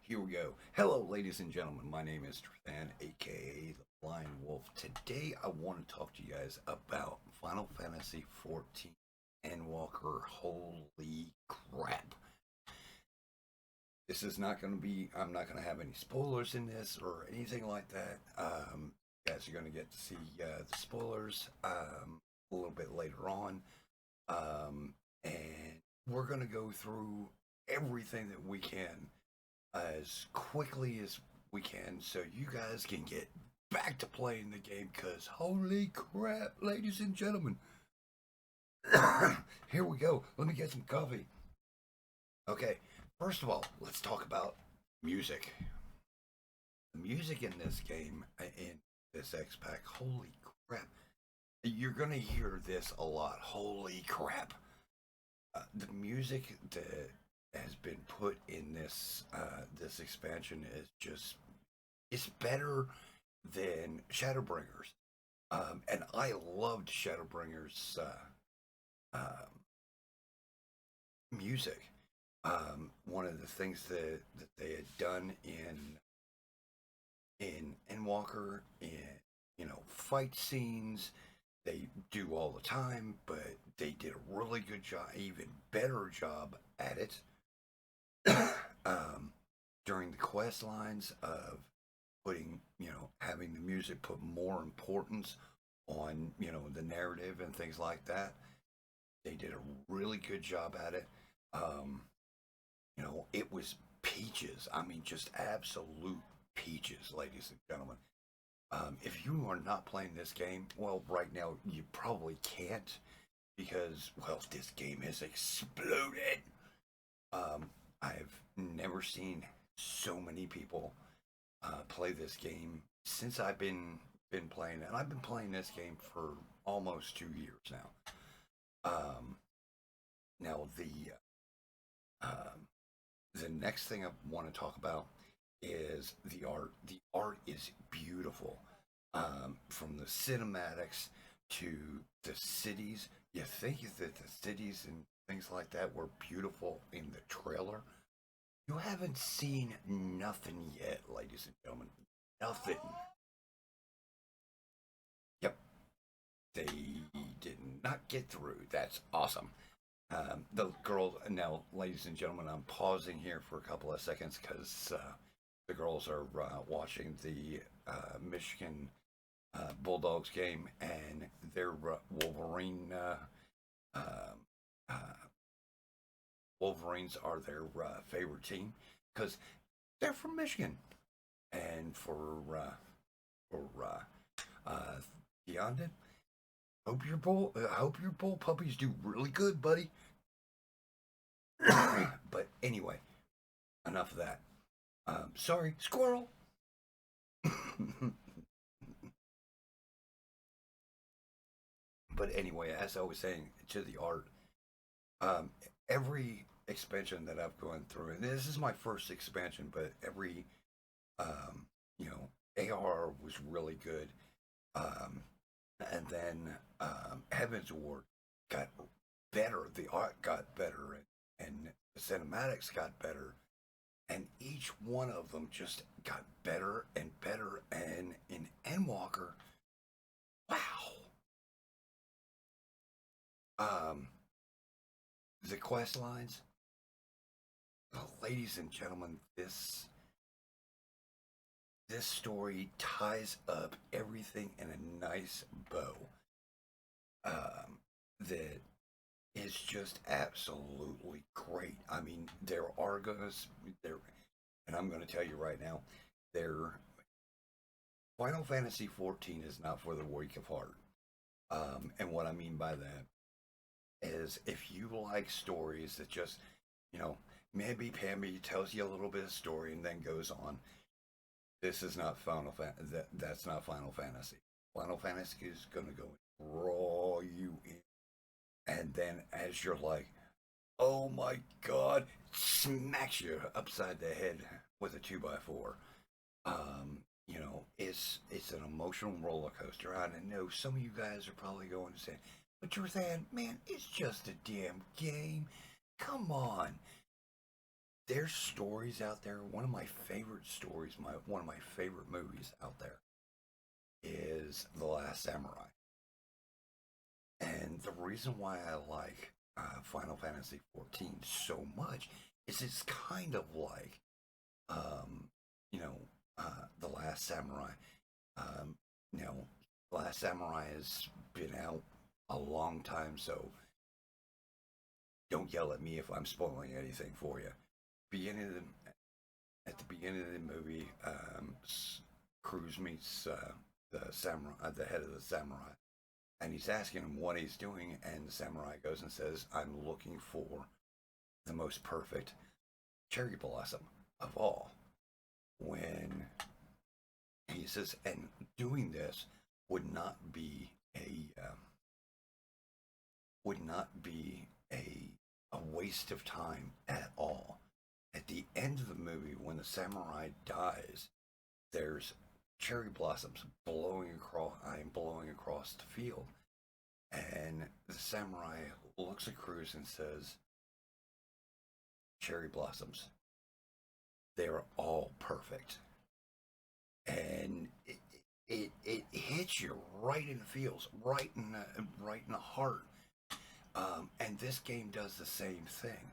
Here we go. Hello, ladies and gentlemen. My name is Trithan, aka the Flying Wolf. Today, I want to talk to you guys about Final Fantasy XIV EndWalker. Holy crap! This is not going to be. I'm not going to have any spoilers in this or anything like that. You guys are going to get to see the spoilers a little bit later on, and we're going to go through everything that we can as quickly as we can so you guys can get back to playing the game because holy crap, ladies and gentlemen. Here we go. Let me get some coffee. Okay, first of all, let's talk about music. The music in this game, in this X Pack, holy crap. You're gonna hear this a lot. Holy crap. The music that has been put in this expansion is just it's better than Shadowbringers, and I loved Shadowbringers music. One of the things that they had done in Endwalker, in fight scenes, they do all the time, but they did a really good job, even better job at it um, during the quest lines of putting, having the music put more importance on, the narrative and things like that. They did a really good job at it. Um, it was peaches. I mean, just absolute peaches, ladies and gentlemen. If you are not playing this game, well, right now you probably can't because, well, this game has exploded. I've never seen so many people play this game since I've been playing it. And I've been playing this game for almost 2 years now. Now the next thing I want to talk about is the art. The art is beautiful. From the cinematics to the cities, you think that the cities and things like that were beautiful in the trailer. You haven't seen nothing yet, ladies and gentlemen. Nothing. Yep, they did not get through. That's awesome. The girls, now, ladies and gentlemen, I'm pausing here for a couple of seconds because the girls are watching the Michigan Bulldogs game, and their Wolverine uh, Wolverines are their favorite team because they're from Michigan. And for Deondon, hope your bull puppies do really good, buddy. But anyway, enough of that. Sorry, squirrel. But anyway, as I was saying, to the art, um, every expansion that I've gone through, and this is my first expansion, but every um, AR was really good. Um, and then Heaven's Ward got better. The art got better, and the cinematics got better, and each one of them just got better and better. And in Endwalker, wow, um, the quest lines, ladies and gentlemen, this story ties up everything in a nice bow. That is just absolutely great. I mean, there are gonna there, and I'm gonna tell you right now, there Final Fantasy 14 is not for the weak of heart. And what I mean by that is if you like stories that just, you know, maybe Pamby tells you a little bit of story and then goes on. This is not that's not Final Fantasy. Final Fantasy is gonna go and draw you in, and then as you're like, oh my god, smacks you upside the head with a 2x4. It's an emotional roller coaster. I know some of you guys are probably going to say, but you're saying, man, it's just a damn game. Come on. there's stories out there. One of my favorite stories, one of my favorite movies out there is The Last Samurai. And the reason why I like Final Fantasy 14 so much is it's kind of like, um, you know, The Last Samurai. Um, you know, Last Samurai has been out a long time, so don't yell at me if I'm spoiling anything for you. Beginning of the At the beginning of the movie, Cruz meets the samurai, the head of the samurai, and he's asking him what he's doing, and the samurai goes and says, "I'm looking for the most perfect cherry blossom of all." When he says, and doing this would not be would not be a waste of time at all. At the end of the movie, when the samurai dies, there's cherry blossoms blowing across the field, and the samurai looks at Cruz and says, "Cherry blossoms, they're all perfect," and it hits you right in the feels, right in the heart. And this game does the same thing.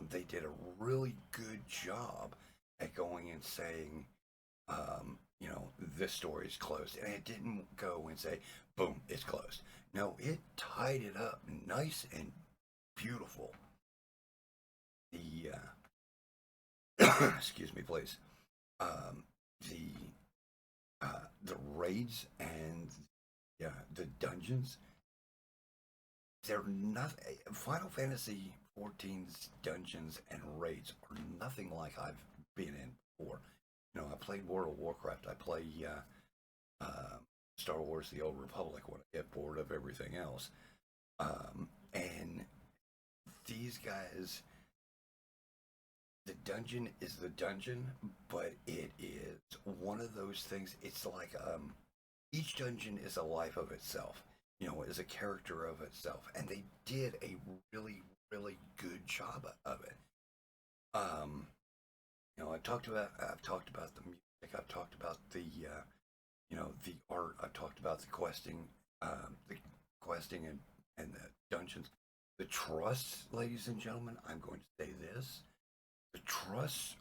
They did a really good job at going and saying, this story is closed. And it didn't go and say, boom, it's closed. No, it tied it up nice and beautiful. The, excuse me, please. Um, the, the raids and the dungeons, they're not. Final Fantasy 14's dungeons and raids are nothing like I've been in before. I played World of Warcraft. I play Star Wars: The Old Republic when I get bored of everything else. And these guys, the dungeon is the dungeon, but it is one of those things. It's like each dungeon is a life of itself. Is a character of itself, and they did a really, really good job of it. Um, I've talked about the music. I've talked about the art. I've talked about the questing and the dungeons. The trusts, ladies and gentlemen. I'm going to say this: the trusts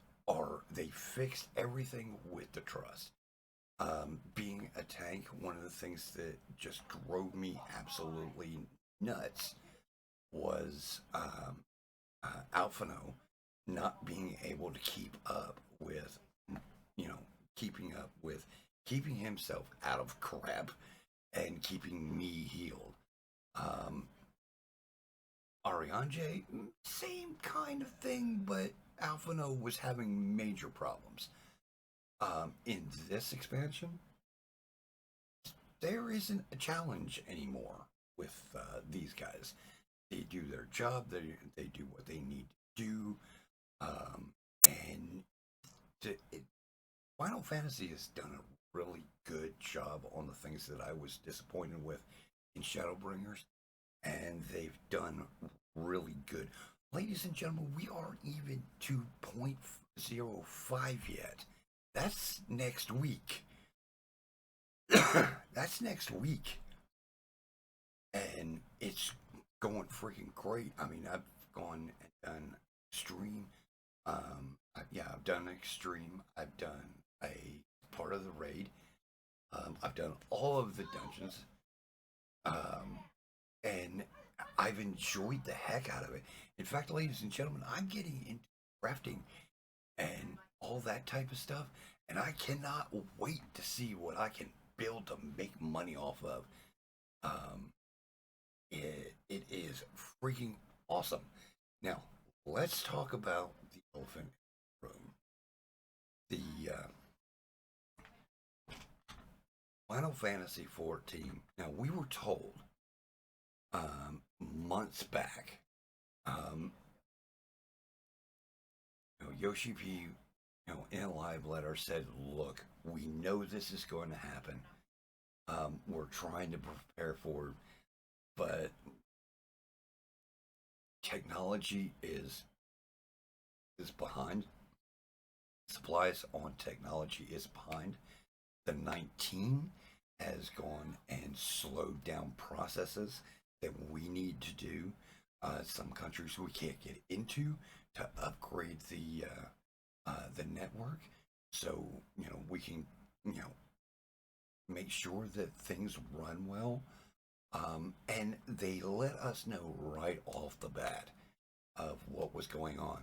they fixed everything with the trust. Being a tank, one of the things that just drove me absolutely nuts was Alphino not being able to keep up with, keeping himself out of crap and keeping me healed. Um, Ariane, same kind of thing, but Alphino was having major problems. In this expansion, there isn't a challenge anymore with these guys. They do their job. They do what they need to do, and Final Fantasy has done a really good job on the things that I was disappointed with in Shadowbringers, and they've done really good. Ladies and gentlemen, we aren't even 2.05 yet. That's next week. That's next week. And it's going freaking great. I mean, I've gone and done stream. I've done extreme. I've done a part of the raid. I've done all of the dungeons. And I've enjoyed the heck out of it. In fact, ladies and gentlemen, I'm getting into crafting and all that type of stuff, and I cannot wait to see what I can build to make money off of. Um, it is freaking awesome. Now, let's talk about the elephant in the room. The Final Fantasy 14. Now, we were told months back. Um, Yoshi P, in a live letter said, "Look, we know this is going to happen. We're trying to prepare for it, but technology is is behind. Supplies on technology is behind. The 19 has gone and slowed down processes that we need to do. Some countries we can't get into to upgrade the network, so we can you know make sure that things run well. And they let us know right off the bat of what was going on.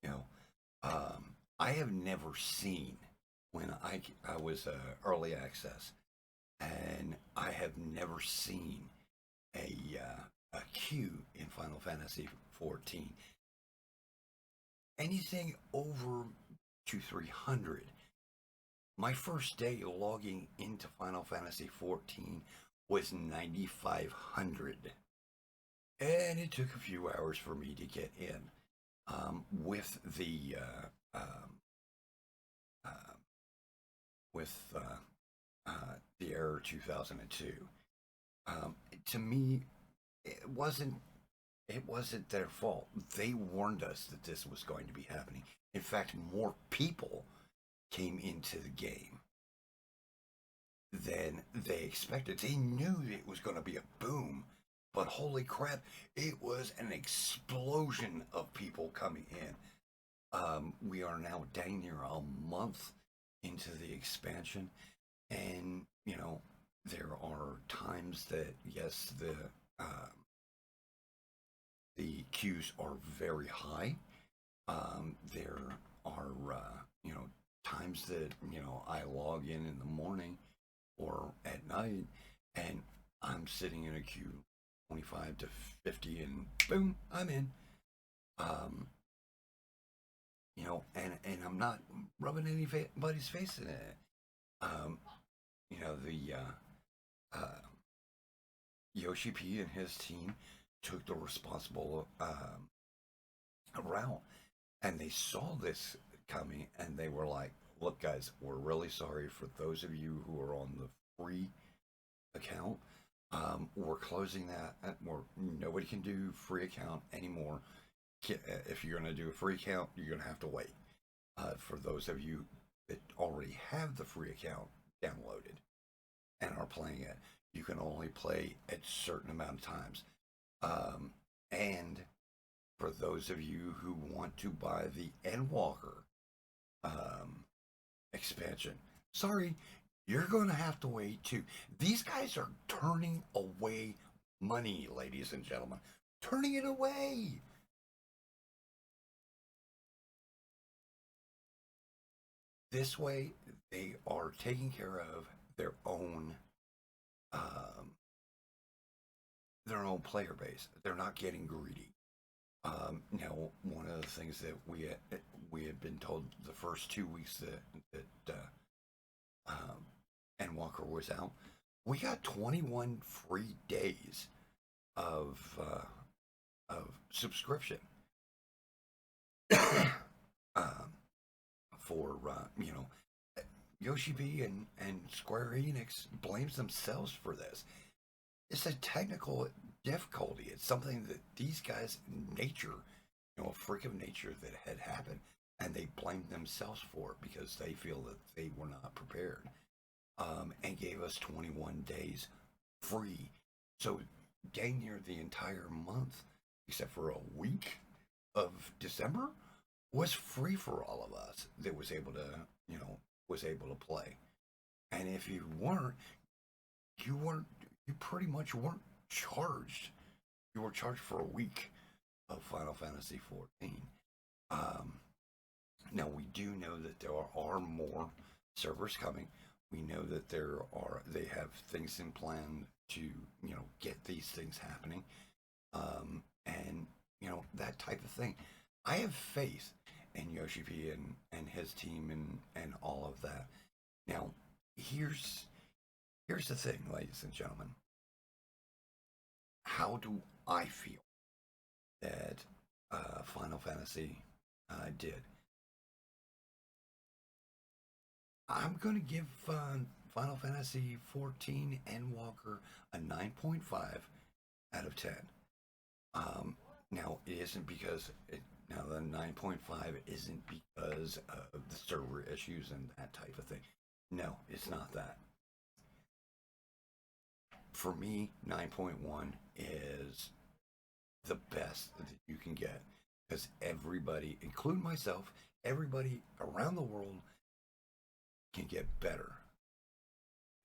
You know, I have never seen when I was early access, and I have never seen a queue in Final Fantasy 14 anything over to 300. My first day logging into Final Fantasy 14 was 9,500, and it took a few hours for me to get in with uh, the error 2002. To me, it wasn't their fault. They warned us that this was going to be happening. In fact, more people came into the game than they expected. They knew it was going to be a boom, but holy crap, it was an explosion of people coming in. We are now dang near a month into the expansion, and there are times that yes, the queues are very high. There are times that I log in the morning or at night, and I'm sitting in a queue 25 to 50, and boom, I'm in. Um, and I'm not rubbing anybody's face in it. Um, the Yoshi P and his team took the responsible route, and they saw this coming, and they were like, "Look, guys, we're really sorry for those of you who are on the free account. We're closing that. Nobody can do free account anymore. If you're going to do a free account, you're going to have to wait. For those of you that already have the free account downloaded and are playing it, you can only play at a certain amount of times. And for those of you who want to buy the EndWalker expansion, sorry, you're going to have to wait too. These guys are turning away money, ladies and gentlemen. Turning it away. This way, they are taking care of um, their own player base. They're not getting greedy. Now, one of the things that we had been told the first 2 weeks that Endwalker was out, we got 21 free days of subscription. um, for Yoshi B and Square Enix blames themselves for this. It's a technical difficulty. It's something that these guys, nature, a freak of nature that had happened, and they blamed themselves for it because they feel that they were not prepared, and gave us 21 days free. So dang near the entire month, except for a week of December, was free for all of us that was able to play. And if you weren't, you pretty much weren't charged. You were charged for a week of Final Fantasy 14. Now we do know that there are more servers coming. We know that they have things in plan to get these things happening, and that type of thing. I have faith in Yoshi P and his team and all of that. Now, here's the thing, ladies and gentlemen. How do I feel that Final Fantasy did? I'm going to give Final Fantasy 14 EndWalker a 9.5 out of 10. Now, it isn't because now Now, the 9.5 isn't because of the server issues and that type of thing. No, it's not that. For me, 9.1 is the best that you can get because everybody, including myself, everybody around the world can get better.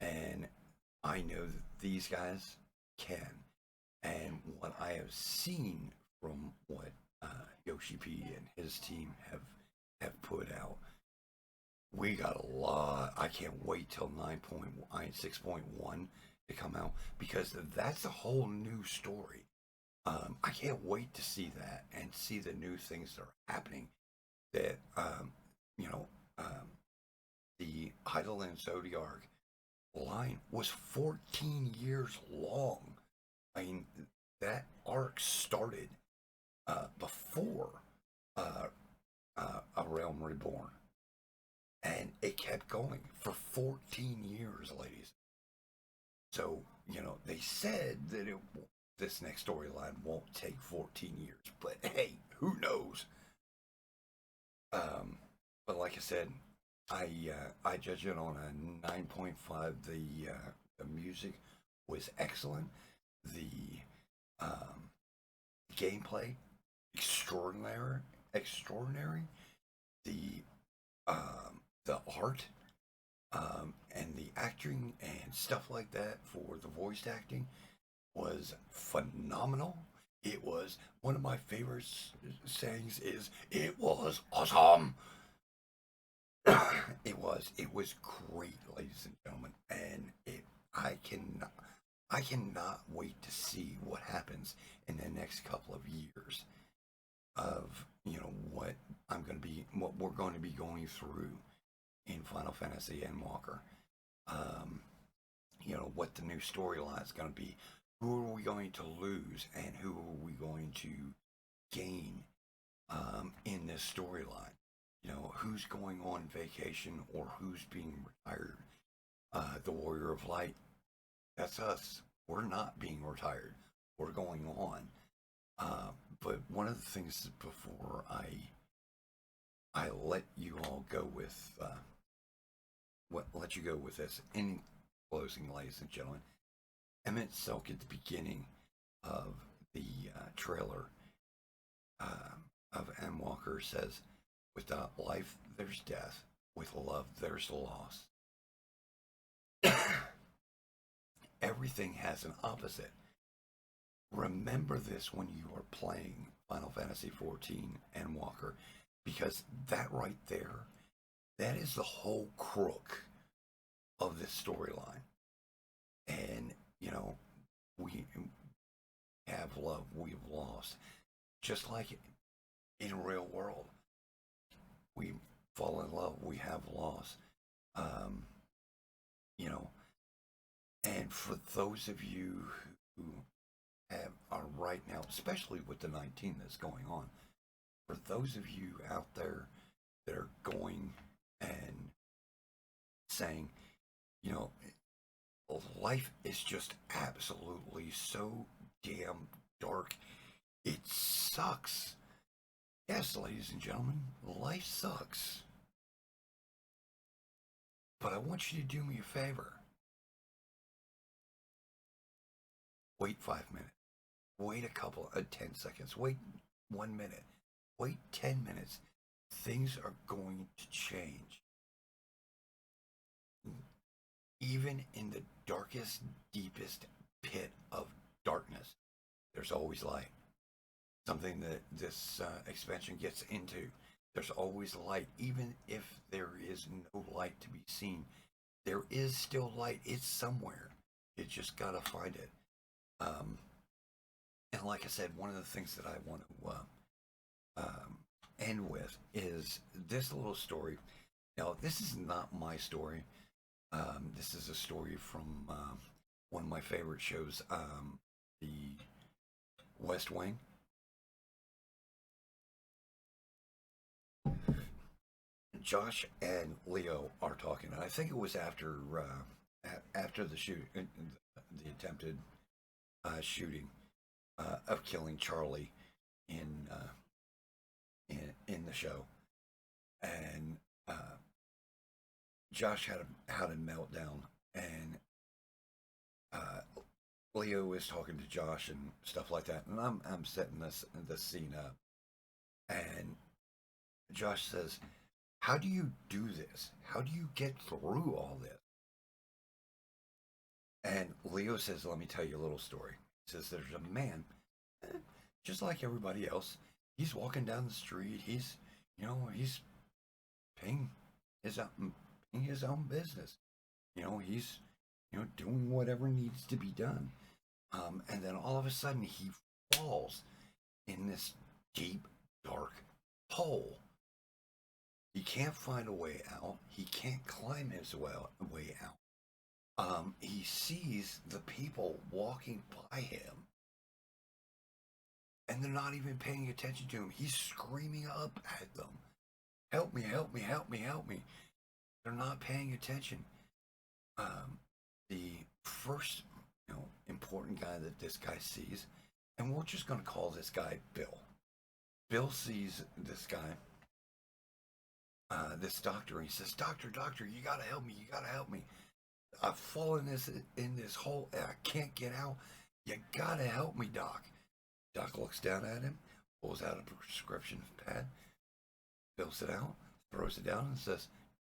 And I know that these guys can. And what I have seen from what Yoshi P and his team have put out, we got a lot. I can't wait till 6.1 to come out because that's a whole new story. I can't wait to see that and see the new things that are happening. That you know, the Heidelin Zodiac line was 14 years long. I mean, that arc started before A Realm Reborn, and it kept going for 14 years, ladies. So, they said that this next storyline won't take 14 years, but hey, who knows? But like I said, I judge it on a 9.5. The music was excellent. The gameplay extraordinary. The art and the acting and stuff like that for the voice acting was phenomenal. It was one of my favorite sayings is it was awesome. It was great, ladies and gentlemen, and I cannot wait to see what happens in the next couple of years of what we're going to be going through in Final Fantasy EndWalker. What the new storyline is going to be. Who are we going to lose, and who are we going to gain in this storyline? Who's going on vacation or who's being retired. The Warrior of Light, that's us. We're not being retired. We're going on. But one of the things before I let you all go with let you go with this in closing, ladies and gentlemen. Emmett Silk at the beginning of the trailer of EndWalker says, "Without life, there's death. With love, there's loss." Everything has an opposite. Remember this when you are playing Final Fantasy XIV EndWalker, because that right there, that is the whole crook of this storyline. And, we have love, we've lost. Just like in a real world, we fall in love, we have lost. And for those of you who are right now, especially with the 19 that's going on, for those of you out there that are going and saying, life is just absolutely so damn dark, it sucks. Yes, ladies and gentlemen, life sucks. But I want you to do me a favor. Wait 5 minutes. Wait a couple of 10 seconds. Wait 1 minute. Wait 10 minutes. Things are going to change. Even in the darkest, deepest pit of darkness, there's always light. Something that this expansion gets into. There's always light. Even if there is no light to be seen, there is still light. It's somewhere. You just gotta find it. And like I said, one of the things that I want to end with is this little story. Now, this is not my story. This is a story from one of my favorite shows, the West Wing. Josh and Leo are talking, and I think it was after the attempted shooting of killing Charlie in the show, and Josh had a meltdown, and uh, Leo is talking to Josh and stuff like that, and I'm setting this scene up, and Josh says, "How do you do this? How do you get through all this?" And Leo says, "Let me tell you a little story." He says, "There's a man, eh, just like everybody else. He's walking down the street. He's paying paying his own business. He's doing whatever needs to be done. And then all of a sudden he falls in this deep, dark hole. He can't find a way out. He can't climb his way out. He sees the people walking by him, and they're not even paying attention to him. He's screaming up at them, "Help me! Help me! Help me! Help me!" They're not paying attention. The first, important guy that this guy sees, and we're just going to call this guy Bill. Bill sees this guy, this doctor, and he says, "Doctor, doctor, you gotta help me! You gotta help me! I've fallen in this hole and I can't get out. You gotta help me, Doc." Doc looks down at him, pulls out a prescription pad, fills it out, throws it down, and says,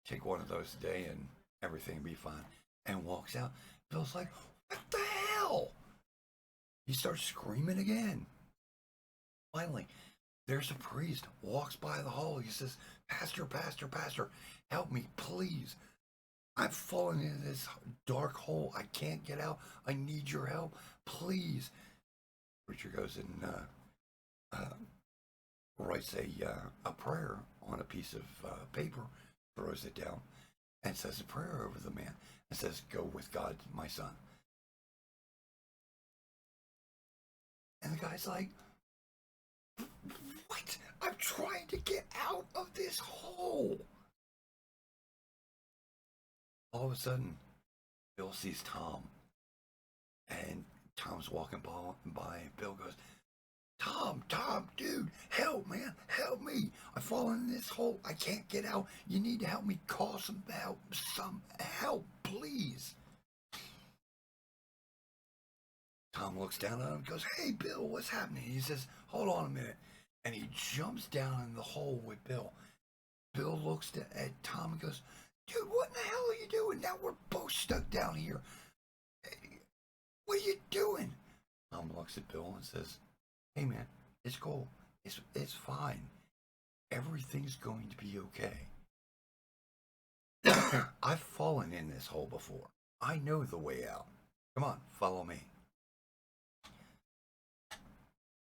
"Take one of those a day and everything will be fine," and walks out. Bill's like, "What the hell?" He starts screaming again. Finally, there's a priest, walks by the hall. He says, "Pastor, pastor, pastor, help me, please. I've fallen into this dark hole. I can't get out. I need your help, please." Preacher goes and writes a prayer on a piece of paper, throws it down, and says a prayer over the man, and says, "Go with God, my son." And the guy's like, "What? I'm trying to get out of this hole." All of a sudden, Bill sees Tom, and Tom's walking by, and Bill goes, Tom, dude, help, man, help me. I've fallen in this hole. I can't get out. You need to help me. Call some help, please." Tom looks down at him and goes, "Hey, Bill, what's happening?" He says, "Hold on a minute." And he jumps down in the hole with Bill. Bill looks at Tom and goes, "Dude, what in the hell are you doing? Now we're both stuck down here. Hey, what are you doing?" Tom looks at Bill and says, "Hey, man, it's cool. It's fine. Everything's going to be okay. I've fallen in this hole before. I know the way out. Come on, follow me."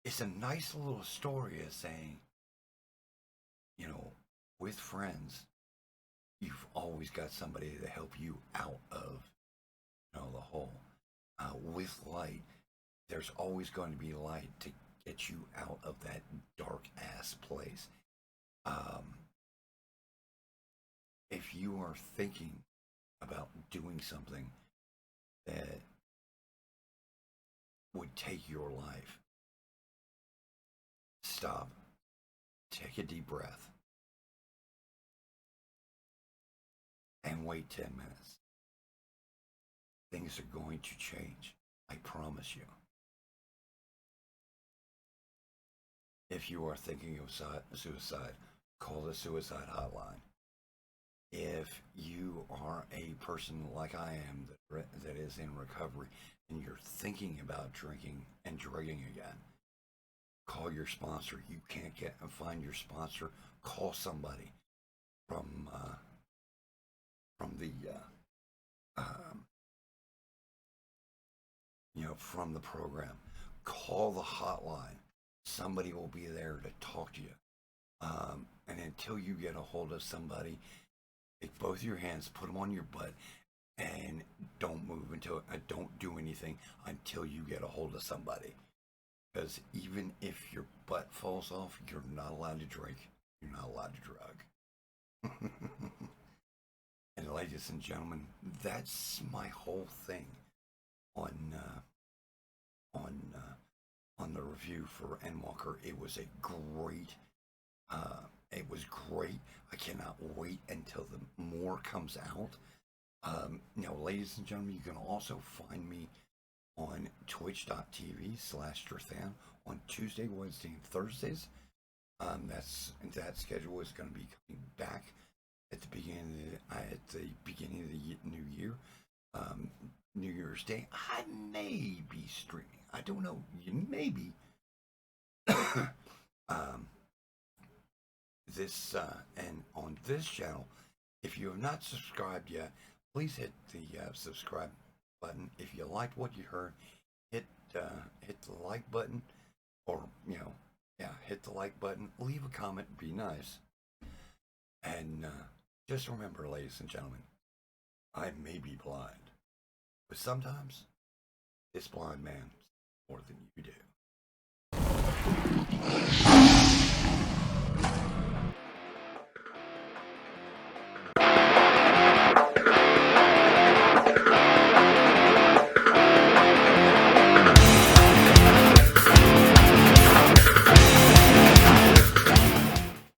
It's a nice little story of saying, with friends, you've always got somebody to help you out of, the hole. With light, there's always going to be light to get you out of that dark ass place. If you are thinking about doing something that would take your life, stop, take a deep breath, and wait 10 minutes. Things are going to change. I promise you. If you are thinking of suicide, call the suicide hotline. If you are a person like I am that is in recovery and you're thinking about drinking and drugging again, call your sponsor. You can't get and find your sponsor, call somebody from the from the program. Call the hotline. Somebody will be there to talk to you. And until you get a hold of somebody, take both your hands, put them on your butt, and don't move don't do anything until you get a hold of somebody. Because even if your butt falls off, you're not allowed to drink. You're not allowed to drug. And ladies and gentlemen, that's my whole thing on on the review for EndWalker. It was a great It was great. I cannot wait until the more comes out. Now, ladies and gentlemen, you can also find me on twitch.tv/Drathan on Tuesday, Wednesday, and Thursdays. That schedule is going to be coming back at the beginning of the new year. New Year's Day, I may be streaming. I don't know. You maybe. This and on this channel, if you have not subscribed yet, please hit the subscribe button. If you liked what you heard, hit the like button, or hit the like button. Leave a comment. Be nice. And just remember, ladies and gentlemen, I may be blind, but sometimes this blind man more than you do.